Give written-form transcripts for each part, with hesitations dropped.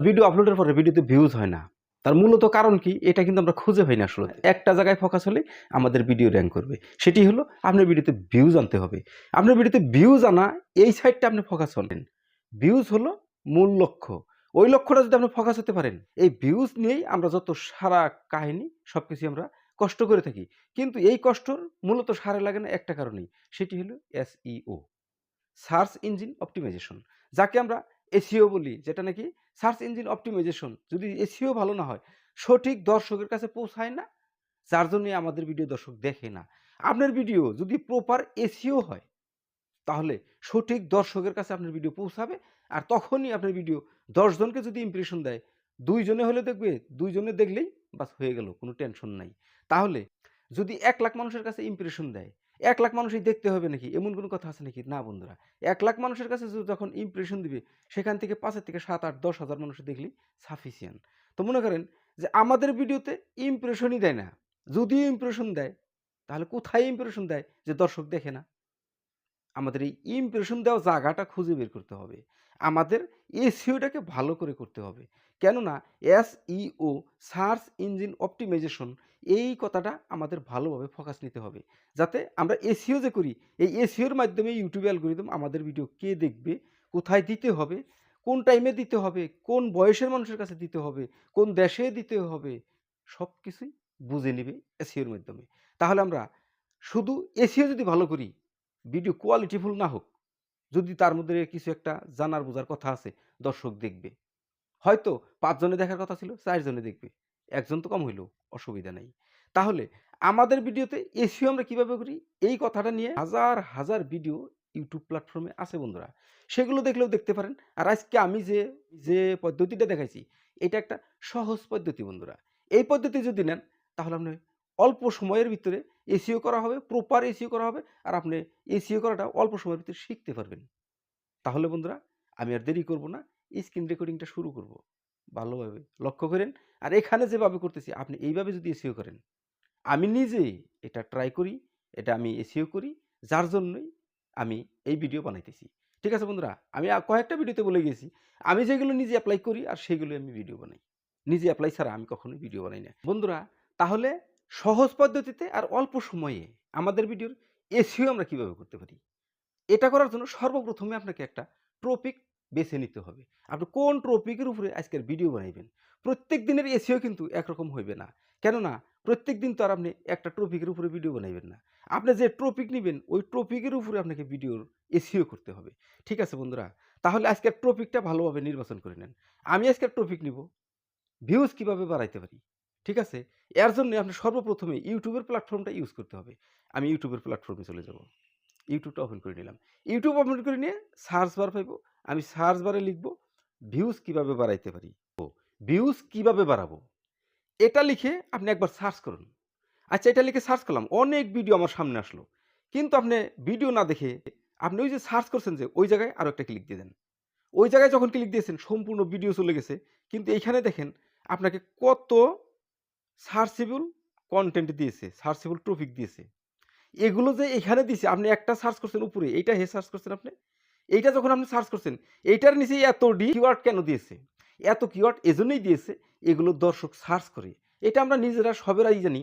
Video আপলোডের পরে ভিডিওতে views হয় না, তার মূলত কারণ কি এটা কিন্তু আমরা খুঁজে পাই না। আসলে একটা জায়গায় ফোকাস হলে আমাদের ভিডিও র্যাঙ্ক করবে, সেটি হলো আপনার ভিডিওতে ভিউজ আনতে হবে। আপনার ভিডিওতে ভিউজ আনা, এই সাইডটা আপনি ফোকাস হলেন। ভিউজ হলো মূল লক্ষ্য। ওই লক্ষ্যটা যদি আপনি ফোকাস হতে পারেন, এই ভিউজ নিয়েই আমরা যত সারা কাহিনী সবকিছু আমরা কষ্ট করে থাকি। কিন্তু এই কষ্টর মূলত সারে লাগে না একটা কারণেই, সেটি হলো এসইও, সার্চ ইঞ্জিন অপটিমাইজেশন, যাকে আমরা এসইও বলি, যেটা নাকি সার্চ ইঞ্জিন অপটিমাইজেশন যদি এসইও ভালো না হয়, সঠিক দর্শকের কাছে পৌঁছায় না, যার জন্য আমাদের ভিডিও দর্শক দেখে না। আপনার ভিডিও যদি প্রপার এসইও হয়, তাহলে সঠিক দর্শকের কাছে আপনার ভিডিও পৌঁছাবে। আর তখনই আপনার ভিডিও ১০ জনকে যদি ইমপ্রেশন দেয়, ২ জনে হলে দেখবে, ২ জনে দেখলেই বাস হয়ে গেল, কোনো টেনশন নাই। তাহলে যদি ১,০০,০০০ মানুষের কাছে ইমপ্রেশন দেয়, ১,০০,০০০ মানুষই দেখতে হবে নাকি? এমন কোনো কথা আছে নাকি? না বন্ধুরা। ১,০০,০০০ মানুষের কাছে যখন ইমপ্রেশন দিবে, সেখান থেকে ৫ থেকে ৭, ৮, ১০,০০০ মানুষ দেখলেই সাফিসিয়েন্ট। তো মনে করেন যে আমাদের ভিডিওতে ইমপ্রেশনই দেয় না। যদিও ইমপ্রেশন দেয়, তাহলে কোথায় ইমপ্রেশন দেয় যে দর্শক দেখে না? আমাদের এই ইমপ্রেশন দেওয়া জায়গাটা খুঁজে বের করতে হবে। আমাদের এসইওটাকে ভালো করে করতে হবে। কেননা এসইও, সার্চ ইঞ্জিন অপটিমাইজেশন, এই কথাটা আমাদের ভালোভাবে ফোকাস নিতে হবে। যাতে আমরা এসইও যে করি, এই এসইওর মাধ্যমে ইউটিউব অ্যালগরিদম আমাদের ভিডিও কে দেখবে, কোথায় দিতে হবে, কোন টাইমে দিতে হবে, কোন বয়সের মানুষের কাছে দিতে হবে, কোন দেশে দিতে হবে, সবকিছুই বুঝে নিবে এসইওর মাধ্যমে। তাহলে আমরা শুধু এসইও যদি ভালো করি, ভিডিও কোয়ালিটিফুল না হোক, যদি তার মধ্যে কিছু একটা জানার বোঝার কথা আছে, দর্শক দেখবে। হয়তো ৫ জনে দেখার কথা ছিল, ৪ জনে দেখবে। ১ জন তো কম হইলেও অসুবিধা নাই। তাহলে আমাদের ভিডিওতে এসইও আমরা কিভাবে করি, এই কথাটা নিয়ে হাজার, হাজার ভিডিও ইউটিউব প্ল্যাটফর্মে আছে বন্ধুরা। সেগুলো দেখলেও দেখতে পারেন। আর আজকে আমি যে পদ্ধতিটা দেখাইছি, এটা একটা সহজ পদ্ধতি বন্ধুরা। এই পদ্ধতি যদি নেন, তাহলে আপনি অল্প সময়ের ভিতরে এসইও করা হবে, প্রপার এসইও করা হবে। আর আপনি এসইও করাটা অল্প সময়ের ভিতরে শিখতে পারবেন। তাহলে বন্ধুরা, আমি আর দেরি করব না, স্ক্রিন রেকর্ডিংটা শুরু করব। ভালোভাবে লক্ষ্য করেন। আর এখানে যেভাবে করতেছি, আপনি এইভাবে যদি এসইও করেন, আমি নিজেই এটা ট্রাই করি, এটা আমি এসইও করি, যার জন্যই আমি এই ভিডিও বানাইতেছি। ঠিক আছে বন্ধুরা? আমি কয়েকটা ভিডিওতে বলে গেছি, আমি যেগুলো নিজে এপ্লাই করি আর সেগুলোই আমি ভিডিও বানাই। নিজে এপ্লাই ছাড়া আমি কখনোই ভিডিও বানাই না। বন্ধুরা, তাহলে সহজ পদ্ধতিতে আর অল্প সময়ে আমাদের ভিডিওর এসইও আমরা কিভাবে করতে পারি? এটা করার জন্য সর্বপ্রথমে আপনাকে একটা টপিক বেছে নিতে হবে। আপনি কোন টপিকের উপরে আজকের ভিডিও বানাইবেন। প্রত্যেক দিনের এসইও কিন্তু একরকম হইবে না। কেননা প্রত্যেকদিন তো আর আপনি একটা টপিকের উপরে ভিডিও বানাইবেন না। আপনি যে টপিক নিবেন, ওই টপিকের উপরে আপনাকে ভিডিওর এসইও করতে হবে। ঠিক আছে বন্ধুরা? তাহলে আজকের টপিকটা ভালোভাবে নির্বাচন করে নেন। আমি আজকের টপিক নিব ভিউজ কিভাবে বাড়াইতে পারি। ঠিক আছে? এর জন্য আপনি সর্বপ্রথমে ইউটিউবের প্ল্যাটফর্মটা ইউজ করতে হবে। আমি ইউটিউবের প্ল্যাটফর্মে চলে যাব। ইউটিউবটা ওপেন করে নিলাম। ইউটিউব ওপেন করে নিয়ে সার্চ বার পাইব। আমি সার্চ বারে লিখব ভিউজ কিভাবে বাড়াইতে পারি। ভিউজ কিভাবে বাড়াবো? এটা লিখে আপনি একবার সার্চ করুন। আচ্ছা, এটা লিখে সার্চ করলাম। অনেক ভিডিও আমার সামনে আসলো। কিন্তু আপনি ভিডিও না দেখে আপনি ওই যে সার্চ করছেন যে ওই জায়গায় আরো একটা ক্লিক দিয়ে দেন। ওই জায়গায় যখন ক্লিক দিয়েছেন সম্পূর্ণ ভিডিও চলে গেছে। কিন্তু এইখানে দেখেন আপনাকে কত সার্চেবল কনটেন্ট দিয়েছে, সার্চেবল টপিক দিয়েছে। এগুলো যে এখানে দিছে, আপনি একটা সার্চ করছেন উপরে, এইটা হে সার্চ করছেন আপনি। এইটা যখন আপনি সার্চ করছেন, এইটার নিচে এত কিওয়ার্ড কেন দিয়েছে? এত কিওয়ার্ড এজন্যই দিয়েছে, এগুলো দর্শক সার্চ করে। এটা আমরা নিজেরা সবেরাই জানি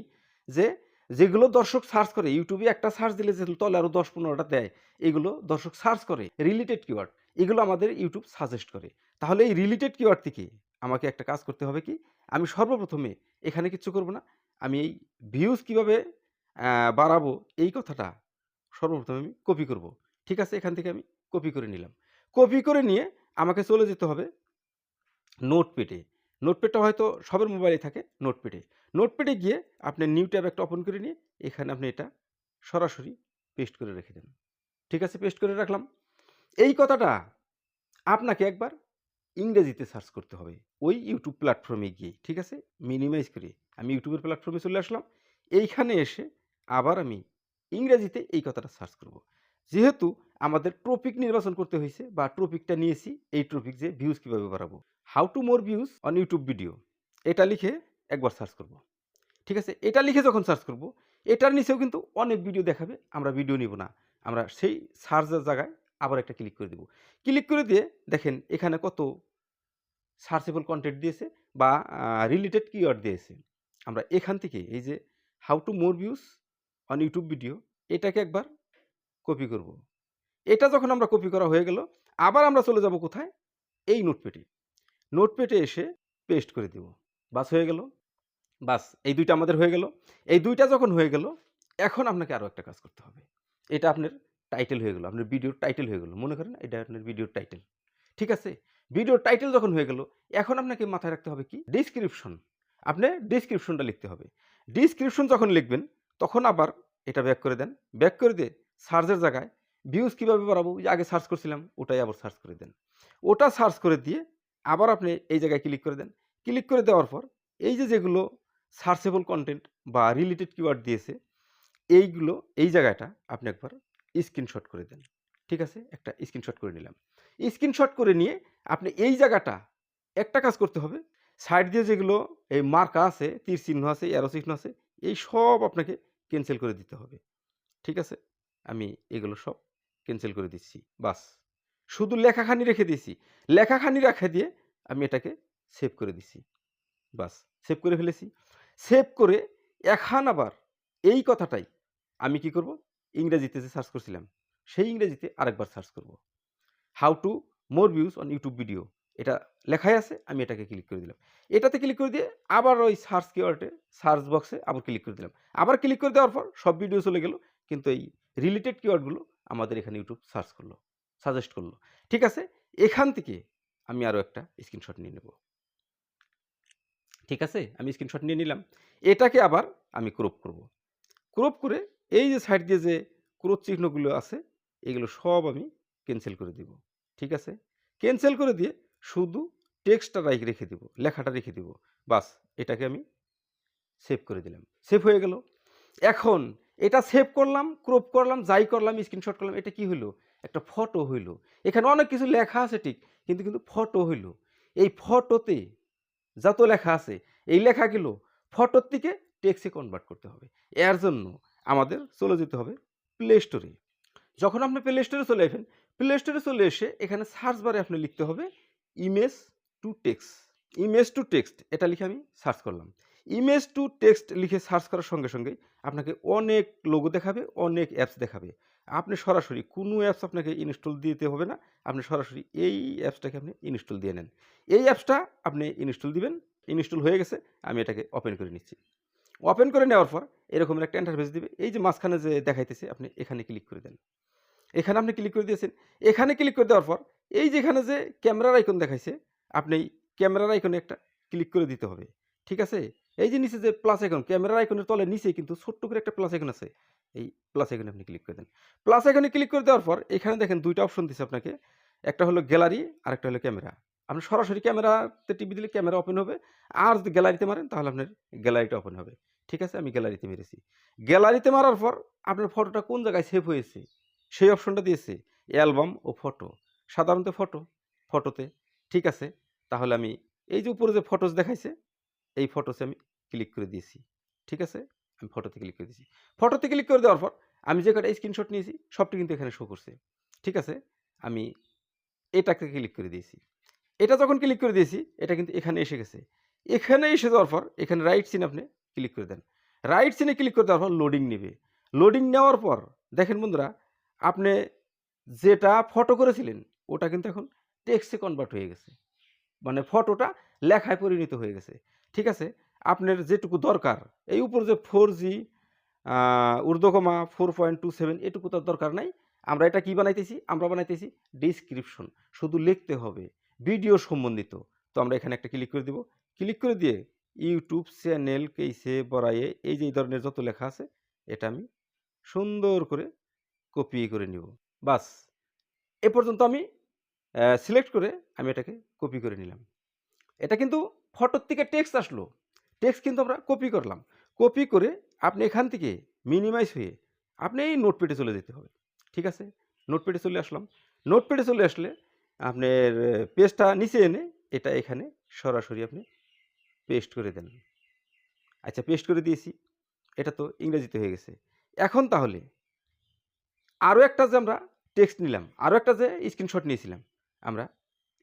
যে, যেগুলো দর্শক সার্চ করে, ইউটিউবে একটা সার্চ দিলে যে তলে আরো ১০-১৫টা দেয়, এগুলো দর্শক সার্চ করে। রিলেটেড কিওয়ার্ড, এগুলো আমাদের ইউটিউব সাজেস্ট করে। তাহলে এই রিলেটেড কিওয়ার্ড থেকে আমাকে একটা কাজ করতে হবে কি? আমি সর্বপ্রথমে এখানে কিচ্ছু করব না। আমি এই ভিউজ কিভাবে বাড়াবো, এই কথাটা সর্বপ্রথম আমি কপি করব। ঠিক আছে? এখান থেকে আমি কপি করে নিলাম। কপি করে নিয়ে আমাকে চলে যেতে হবে নোটপ্যাডে। নোটপ্যাডটা হয়তো সবার মোবাইলে থাকে, নোটপ্যাডে। নোটপ্যাডে গিয়ে আপনি নিউ ট্যাব একটা ওপেন করে নিয়ে এখানে আপনি এটা সরাসরি পেস্ট করে রেখে দেন। ঠিক আছে? পেস্ট করে রাখলাম। এই কথাটা আপনাকে একবার ইংরেজিতে সার্চ করতে হবে। ওই ইউটিউব প্ল্যাটফর্মে গিয়ে। ঠিক আছে? মিনিমাইজ করে আমি ইউটিউবের প্ল্যাটফর্মে চলে আসলাম। এইখানে এসে আবার আমি ইংরেজিতে এই কথাটা সার্চ করব। যেহেতু আমাদের টপিক নির্বাচন করতে হইছে বা টপিকটা নিয়েছি, এই টপিক যে ভিউজ কিভাবে বাড়াবো। How to more views on YouTube video. এটা লিখে একবার সার্চ করব। ঠিক আছে? এটা লিখে যখন সার্চ করব, এটার নিচেও কিন্তু অনেক ভিডিও দেখাবে। আমরা ভিডিও নিব না। আমরা সেই সার্চের জায়গায় আবার একটা ক্লিক করে দেব। ক্লিক করে দিয়ে দেখেন এখানে কত সার্চেবল কন্টেন্ট দিয়েছে বা রিলেটেড কিওয়ার্ড দিয়েছে। আমরা এখান থেকে এই যে how to more views on YouTube video এটাকে একবার কপি করব। এটা যখন আমরা কপি করা হয়ে গেল, আবার আমরা চলে যাব কোথায়? এই নোটপ্যাডে। নোটপ্যাডে এসে পেস্ট করে দেব। বাস হয়ে গেল। বাস এই ২ টা আমাদের হয়ে গেল। এই ২ টা যখন হয়ে গেল, এখন আপনাকে আরো একটা কাজ করতে হবে। এটা আপনার টাইটেল হয়ে গেল। আপনার ভিডিওর টাইটেল হয়ে গেল। মনে করেন এটা আপনার ভিডিওর টাইটেল। ঠিক আছে? ভিডিওর টাইটেল যখন হয়ে গেল, এখন আপনাকে মাথায় রাখতে হবে কি? ডেসক্রিপশন। আপনি ডেসক্রিপশনটা লিখতে হবে। ডেসক্রিপশন যখন লিখবেন, তখন আবার এটা ব্যাক করে দেন। ব্যাক করে দিয়ে সার্চের জায়গায় ভিউজ কিভাবে বাড়াবো? ওই যে আগে সার্চ করছিলাম, ওটাই আবার সার্চ করে দেন। ওটা সার্চ করে দিয়ে আবার আপনি এই জায়গায় ক্লিক করে দেন। ক্লিক করে দেওয়ার পর এই যে যেগুলো সার্চেবল কনটেন্ট বা রিলেটেড কিওয়ার্ড দিয়েছে, এইগুলো এই জায়গাটা আপনি একবার স্ক্রিনশট করে দেন। ঠিক আছে? একটা স্ক্রিনশট করে নিলাম। স্ক্রিনশট করে নিয়ে আপনি এই জায়গাটা একটা কাজ করতে হবে। সাইড দিয়ে যেগুলো এই মার্কা আছে, তীর চিহ্ন আছে, অ্যারো চিহ্ন আছে, এই সব আপনাকে ক্যানসেল করে দিতে হবে। ঠিক আছে? আমি এগুলো সব ক্যানসেল করে দিচ্ছি। বাস। শুধু লেখাখানি রেখে দিয়েছি। লেখাখানি রেখে দিয়ে আমি এটাকে সেভ করে দিছি। বাস সেভ করে ফেলেছি। সেভ করে এখন আবার এই কথাটাই আমি কি করব? ইংরেজিতে যে সার্চ করছিলাম, সেই ইংরেজিতে আরেকবার সার্চ করব। How to more views on YouTube video এটা লেখাই আছে, আমি এটাকে ক্লিক করে দিলাম। এটাতে ক্লিক করে দিয়ে আবার ওই সার্চ কিওয়ার্ডে সার্চ বক্সে আবার ক্লিক করে দিলাম। আবার ক্লিক করে দেওয়ার পর সব ভিডিও চলে গেল। কিন্তু এই রিলেটেড কিওয়ার্ডগুলো আমাদের এখানে ইউটিউব সার্চ করলো, সাজেস্ট করলো। ঠিক আছে? এখান থেকে আমি আরো একটা স্ক্রিনশট নিয়ে নেব। ঠিক আছে? আমি স্ক্রিনশট নিয়ে নিলাম। এটাকে আবার আমি ক্রপ করব। ক্রপ করে এই যে সাইড দিয়ে যে ক্রস চিহ্নগুলো আছে, এগুলো সব আমি ক্যানসেল করে দিব। ঠিক আছে? ক্যানসেল করে দিয়ে শুধু টেক্সটটা রেখে দিব, লেখাটা রেখে দিব। বাস এটাকে আমি সেভ করে দিলাম। সেভ হয়ে গেল। এখন এটা সেভ করলাম, ক্রপ করলাম, যাই করলাম, স্ক্রিনশট করলাম, এটা কি হইল? একটা ফটো হইল। এখানে অনেক কিছু লেখা আছে ঠিক, কিন্তু ফটো হইল। এই ফটোতে যত লেখা আছে, এই লেখাগুলো ফটোর থেকে টেক্সটে কনভার্ট করতে হবে। এর জন্য আমাদের চলে যেতে হবে প্লে স্টোরে। যখন আপনি প্লে স্টোরে চলে আসবেন, প্লে স্টোরে চলে এসে এখানে সার্চ বারে আপনি লিখতে হবে image to text. Image to text এটা লিখে আমি সার্চ করলাম। ইমেজ টু টেক্সট লিখে সার্চ করার সঙ্গে সঙ্গেই আপনাকে অনেক লোগো দেখাবে, অনেক অ্যাপস দেখাবে। আপনি সরাসরি কোনো অ্যাপস আপনাকে ইনস্টল দিতে হবে না। আপনি সরাসরি এই অ্যাপসটাকে আপনি ইনস্টল দিয়ে নেন। এই অ্যাপসটা আপনি ইনস্টল দিবেন। ইনস্টল হয়ে গেছে, আমি এটাকে ওপেন করে নিচ্ছি। ওপেন করে নেওয়ার পর এরকমের একটা ইন্টারফেস দিবে। এই যে মাঝখানে যে দেখাইতেছে, আপনি এখানে ক্লিক করে দেন। এখানে আপনি ক্লিক করে দিয়েছেন। এখানে ক্লিক করে দেওয়ার পর এই যে এখানে যে ক্যামেরার আইকন দেখাইছে, আপনি এই ক্যামেরার আইকনে একটা ক্লিক করে দিতে হবে। ঠিক আছে? এই যে নিচে যে প্লাস আইকন, ক্যামেরার আইকনের তলে নিচে কিন্তু ছোট্ট করে একটা প্লাস আইকন আছে। এই প্লাস আইকনে আপনি ক্লিক করে দেন। প্লাস আইকনে ক্লিক করে দেওয়ার পর এখানে দেখেন ২ টা অপশন দিছে আপনাকে। একটা হলো গ্যালারি, আরেকটা হলো ক্যামেরা। আপনি সরাসরি ক্যামেরাতে টিপে দিলে ক্যামেরা ওপেন হবে। আর যদি গ্যালারিতে মারেন তাহলে আপনার গ্যালারিটা ওপেন হবে। ঠিক আছে? আমি গ্যালারিতে মেরেছি। গ্যালারিতে মারার পর আপনার ফটোটা কোন জায়গায় সেভ হয়েছে সেই অপশনটা দিয়েছে অ্যালবাম ও ফটো। সাধারণত ফটোতে। ঠিক আছে? তাহলে আমি এই যে উপরে যে ফটোস দেখাইছে, এই ফটোসে আমি ক্লিক করে দিয়েছি। ঠিক আছে? আমি ফটোতে ক্লিক করে দিয়েছি। ফটোতে ক্লিক করে দেওয়ার পর আমি যে কয়টা স্ক্রিনশট নিয়েছি সবটি কিন্তু এখানে শো করছে। ঠিক আছে? আমি এটাকে ক্লিক করে দিয়েছি। এটা যখন ক্লিক করে দিয়েছি, এটা কিন্তু এখানে এসে গেছে। এখানে এসে যাওয়ার পর এখানে রাইট চিহ্নে আপনি ক্লিক করে দেন। রাইট চিহ্নে ক্লিক করে দেওয়ার পর লোডিং নিবে। লোডিং নেওয়ার পর দেখেন বন্ধুরা, আপনি যেটা ফটো করেছিলেন ওটা কিন্তু এখন টেক্সটে কনভার্ট হয়ে গেছে। মানে ফটোটা লেখায় পরিণত হয়ে গেছে। ঠিক আছে? আপনার যেটুকু দরকার, এই উপর যে 4G ঊর্ধ্বকমা 4.27 এটুকু তো দরকার নাই। আমরা এটা কি বানাইতেছি? আমরা বানাইতেছি ডেসক্রিপশন। শুধু লিখতে হবে ভিডিও সম্বন্ধিত। তো আমরা এখানে একটা ক্লিক করে দিব। ক্লিক করে দিয়ে ইউটিউব চ্যানেল কেইসে বড়ায়ে এই যে এই ধরনের যত লেখা আছে, এটা আমি সুন্দর করে কপি করে নিব। বাস! এ পর্যন্ত আমি সিলেক্ট করে আমি এটাকে কপি করে নিলাম। এটা কিন্তু ফটোর থেকে টেক্সট আসলো। টেক্সট কিন্তু আমরা কপি করলাম। কপি করে আপনি এখান থেকে মিনিমাইজ হয়ে আপনি এই নোটপ্যাডে চলে যেতে হবে। ঠিক আছে? নোটপ্যাডে চলে আসলাম। নোটপ্যাডে চলে আসলে আপনার পেজটা নিচে এনে এটা এখানে সরাসরি আপনি পেস্ট করে দেন। আচ্ছা পেস্ট করে দিয়েছি। এটা তো ইংরেজিতে হয়ে গেছে। এখন তাহলে আরও একটা যে আমরা টেক্সট নিলাম, আরও একটা যে স্ক্রিনশট নিয়েছিলাম, আমরা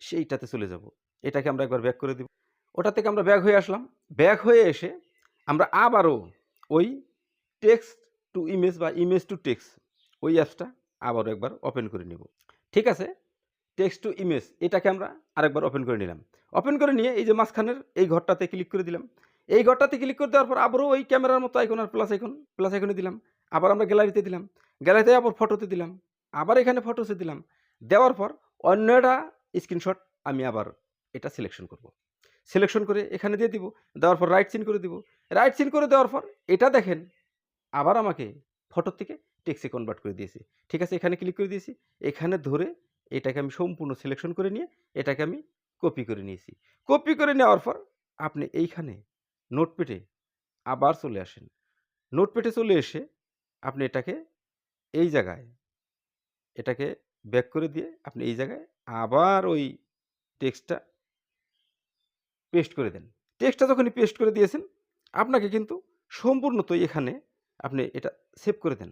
সেইটাতে চলে যাব। এটাকে আমরা একবার ব্যাক করে দিব। ওটা থেকে আমরা ব্যাক হয়ে আসলাম। ব্যাক হয়ে এসে আমরা আবারও ওই টেক্সট টু ইমেজ বা ইমেজ টু টেক্সট ওই অ্যাপসটা আবারও একবার ওপেন করে নেব। ঠিক আছে? টেক্সট টু ইমেজ এটাকে আমরা আরেকবার ওপেন করে নিলাম। ওপেন করে নিয়ে এই যে মাঝখানের এই ঘরটাতে ক্লিক করে দিলাম। এই ঘরটাতে ক্লিক করে দেওয়ার পর আবারও ওই ক্যামেরার মতো আইকন আর প্লাস আইকনে দিলাম। আবার আমরা গ্যালারিতে দিলাম। গ্যালারিতে আবার ফটোতে দিলাম। আবার এখানে ফটোসে দিলাম। দেওয়ার পর অন্য একটা স্ক্রিনশট আমি আবার এটা সিলেকশন করব। সিলেকশন করে এখানে দিয়ে দিব। দেওয়ার পর রাইট সিন করে দিব। রাইট সিন করে দেওয়ার পর এটা দেখেন আবার আমাকে ফটোর থেকে টেক্সটে কনভার্ট করে দিয়েছে। ঠিক আছে? এখানে ক্লিক করে দিয়েছি। এখানে ধরে এটাকে আমি সম্পূর্ণ সিলেকশন করে নিয়ে এটাকে আমি কপি করে নিয়েছি। কপি করে নেওয়ার পর আপনি এইখানে নোটপ্যাডে আবার চলে আসেন। নোটপ্যাডে চলে এসে আপনি এটাকে এই জায়গায় এটাকে ব্যাক করে দিয়ে আপনি এই জায়গায় আবার ওই টেক্সটটা পেস্ট করে দেন। টেক্সটটা যখনই পেস্ট করে দিয়েছেন, আপনাকে কিন্তু সম্পূর্ণতই এখানে আপনি এটা সেভ করে দেন।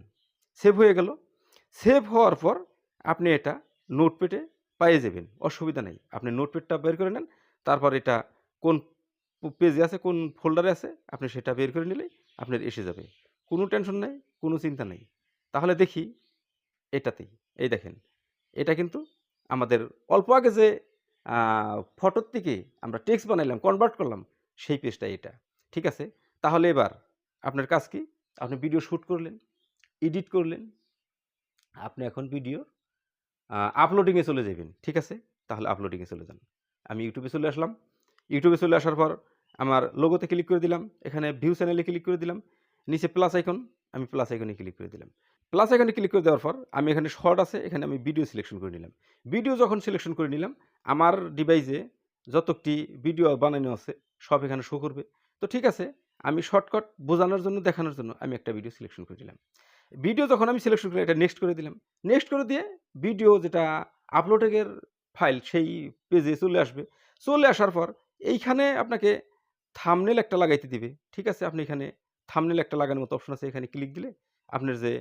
সেভ হয়ে গেল। সেভ হওয়ার পর আপনি এটা নোটপ্যাডে পেয়ে যাবেন। অসুবিধা নেই। আপনি নোটপ্যাডটা বের করে নেন। তারপর এটা কোন পেজে আছে, কোন ফোল্ডারে আছে, আপনি সেটা বের করে নিলেই আপনার এসে যাবে। কোনো টেনশন নাই, কোনো চিন্তা নেই। তাহলে দেখি এটাতেই। এই দেখেন। এটা কিন্তু আমাদের অল্প আগে যে ফটোর থেকে আমরা টেক্সট বানাইলাম, কনভার্ট করলাম, সেই পেজটা এটা। ঠিক আছে? তাহলে এবার আপনার কাজ কি? আপনি ভিডিও শুট করলেন, এডিট করলেন। আপনি এখন ভিডিও আপলোডিংয়ে চলে যাবেন। ঠিক আছে? তাহলে আপলোডিংয়ে চলে যান। আমি ইউটিউবে চলে আসলাম। ইউটিউবে চলে আসার পর আমার লোগোতে ক্লিক করে দিলাম। এখানে ভিউ চ্যানেলে ক্লিক করে দিলাম। নিচে প্লাস আইকন, আমি প্লাস আইকনে ক্লিক করে দিলাম। প্লাস আইকনে ক্লিক করে দেওয়ার পর আমি এখানে শর্ট আছে, এখানে আমি ভিডিও সিলেকশন করে নিলাম। ভিডিও যখন সিলেকশন করে নিলাম, আমার ডিভাইসে যতটি ভিডিও বানানো আছে সব এখানে শো করবে। তো ঠিক আছে, আমি শর্টকাট বোঝানোর জন্য, দেখানোর জন্য আমি একটা ভিডিও সিলেকশন করে দিলাম। ভিডিও যখন আমি সিলেকশন করে এটা নেক্সট করে দিলাম। নেক্সট করে দিয়ে ভিডিও যেটা আপলোডের ফাইল সেই পেজে চলে আসবে। চলে আসার পর এইখানে আপনাকে থাম্বনেল একটা লাগাইতে দিবে। ঠিক আছে? আপনি এখানে থাম্বনেল একটা লাগানোর মতো অপশন আছে। এখানে ক্লিক দিলে আপনার যে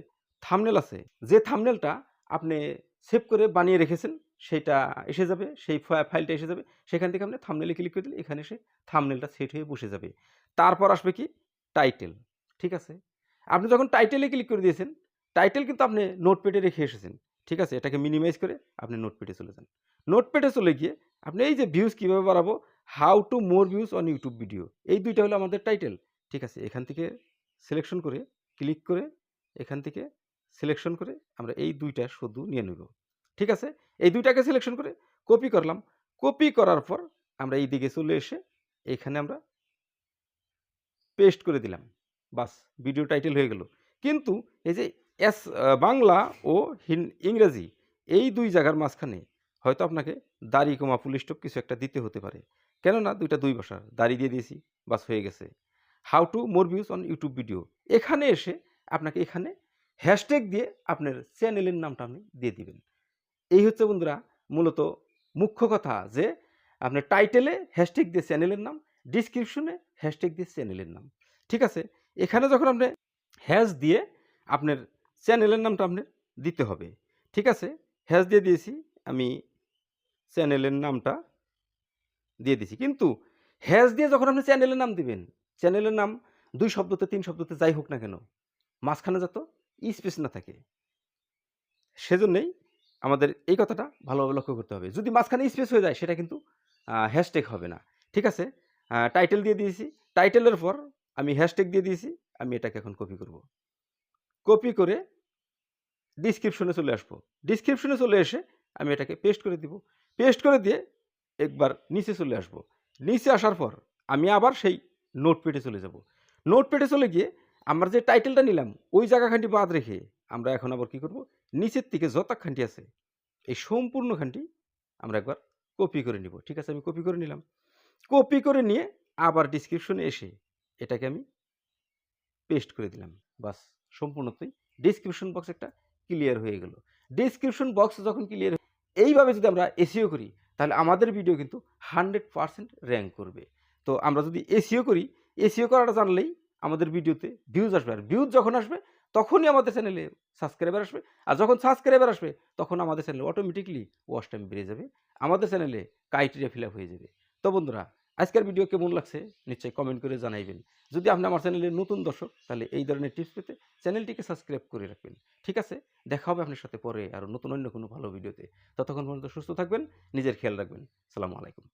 থাম্বনেল আছে, যে থাম্বনেলটা আপনি সেভ করে বানিয়ে রেখেছেন সেইটা এসে যাবে। সেই ফাইলটা এসে যাবে। সেখান থেকে আপনি থাম্বনেলে ক্লিক করে দিলে এখানে এসে থাম্বনেলটা সেট হয়ে বসে যাবে। তারপর আসবে কি? টাইটেল। ঠিক আছে? আপনি যখন টাইটেলে ক্লিক করে দিয়েছেন, টাইটেল কিন্তু আপনি নোটপ্যাডে রেখে এসেছেন। ঠিক আছে? এটাকে মিনিমাইজ করে আপনি নোটপ্যাডে চলে যান। নোটপ্যাডে চলে গিয়ে আপনি এই যে ভিউজ কিভাবে বাড়াবো, how to more views on YouTube video, এই ২ টা হলো আমাদের টাইটেল। ঠিক আছে? এখান থেকে সিলেকশন করে, ক্লিক করে, এখান থেকে সিলেকশন করে আমরা এই ২ টা শুধু নিয়ে নেব। ঠিক আছে? এই ২ টাকে সিলেকশন করে কপি করলাম। কপি করার পর আমরা এই দিকে চলে এসে এখানে আমরা পেস্ট করে দিলাম। বাস, ভিডিও টাইটেল হয়ে গেল। কিন্তু এই যে বাংলা ও ইংরেজি এই ২ জায়গার মাঝখানে হয়তো আপনাকে দাড়ি, কমা, ফুল স্টপ কিছু একটা দিতে হতে পারে। কেননা ২ টা ২ ভাষার। দাড়ি দিয়ে দিয়েছি, বাস হয়ে গেছে। How to more views on YouTube video. এখানে এসে আপনাকে এখানে হ্যাশট্যাগ দিয়ে আপনার চ্যানেলের নামটা আপনি দিয়ে দিবেন। এই হচ্ছে বন্ধুরা মূলত মুখ্য কথা, যে আপনার টাইটেলে হ্যাশট্যাগ দিয়ে চ্যানেলের নাম, ডিসক্রিপশনে হ্যাশট্যাগ দিয়ে চ্যানেলের নাম। ঠিক আছে? এখানে যখন আপনি হ্যাশ দিয়ে আপনার চ্যানেলের নামটা আপনার দিতে হবে। ঠিক আছে? হ্যাশ দিয়ে দিয়েছি, আমি চ্যানেলের নামটা দিয়ে দিছি। কিন্তু হ্যাশ দিয়ে যখন আপনি চ্যানেলের নাম দিবেন, চ্যানেলের নাম ২ শব্দতে ৩ শব্দতে যাই হোক না কেন, মাঝখানে যত স্পেস না থাকে। সেজন্যই আমাদের এই কথাটা ভালোভাবে লক্ষ্য করতে হবে। যদি মাঝখানে স্পেস হয়ে যায় সেটা কিন্তু হ্যাশট্যাগ হবে না। ঠিক আছে? টাইটেল দিয়ে দিয়েছি। টাইটেলের পর আমি হ্যাশট্যাগ দিয়ে দিয়েছি। আমি এটাকে এখন কপি করব। কপি করে ডিসক্রিপশনে চলে আসবো। ডিসক্রিপশনে চলে এসে আমি এটাকে পেস্ট করে দিব। পেস্ট করে দিয়ে একবার নিচে চলে আসবো। নিচে আসার পর আমি আবার সেই নোটপ্যাডে চলে যাব। নোটপ্যাডে চলে গিয়ে আমরা যে টাইটেলটা নিলাম ওই জায়গাখানটি বাদ রেখে আমরা এখন আবার কি করব? নিচের দিকে যতখানটি আছে এই সম্পূর্ণখানটি আমরা একবার কপি করে নিব। ঠিক আছে? আমি কপি করে নিলাম। কপি করে নিয়ে আবার ডেসক্রিপশনে এসে এটাকে আমি পেস্ট করে দিলাম। বাস, সম্পূর্ণতই ডেসক্রিপশন বক্স একটা ক্লিয়ার হয়ে গেল। ডেসক্রিপশন বক্স যখন ক্লিয়ার, এইভাবে যদি আমরা এসইও করি তাহলে আমাদের ভিডিও কিন্তু 100% র‍্যাঙ্ক করবে। তো আমরা যদি এসইও করি, এসইও করাটা জানলেই আমাদের ভিডিওতে ভিউজ আসবে। আর ভিউজ যখন আসবে তখনই আমাদের চ্যানেলে সাবস্ক্রাইবার আসবে। আর যখন সাবস্ক্রাইবার আসবে তখন আমাদের চ্যানেলে অটোমেটিক্যালি ওয়াচ টাইম বেড়ে যাবে। আমাদের চ্যানেলে ক্রাইটেরিয়া ফিল আপ হয়ে যাবে। তো বন্ধুরা, আজকের ভিডিও কেমন লাগছে নিশ্চয়ই কমেন্ট করে জানাইবেন। যদি আপনি আমার চ্যানেলের নতুন দর্শক তাহলে এই ধরনের টিপস পেতে চ্যানেলটিকে সাবস্ক্রাইব করে রাখবেন। ঠিক আছে? দেখা হবে আপনার সাথে পরে আরো নতুন অন্য কোনো ভালো ভিডিওতে। ততক্ষণ পর্যন্ত সুস্থ থাকবেন, নিজের খেয়াল রাখবেন। আসসালামু আলাইকুম।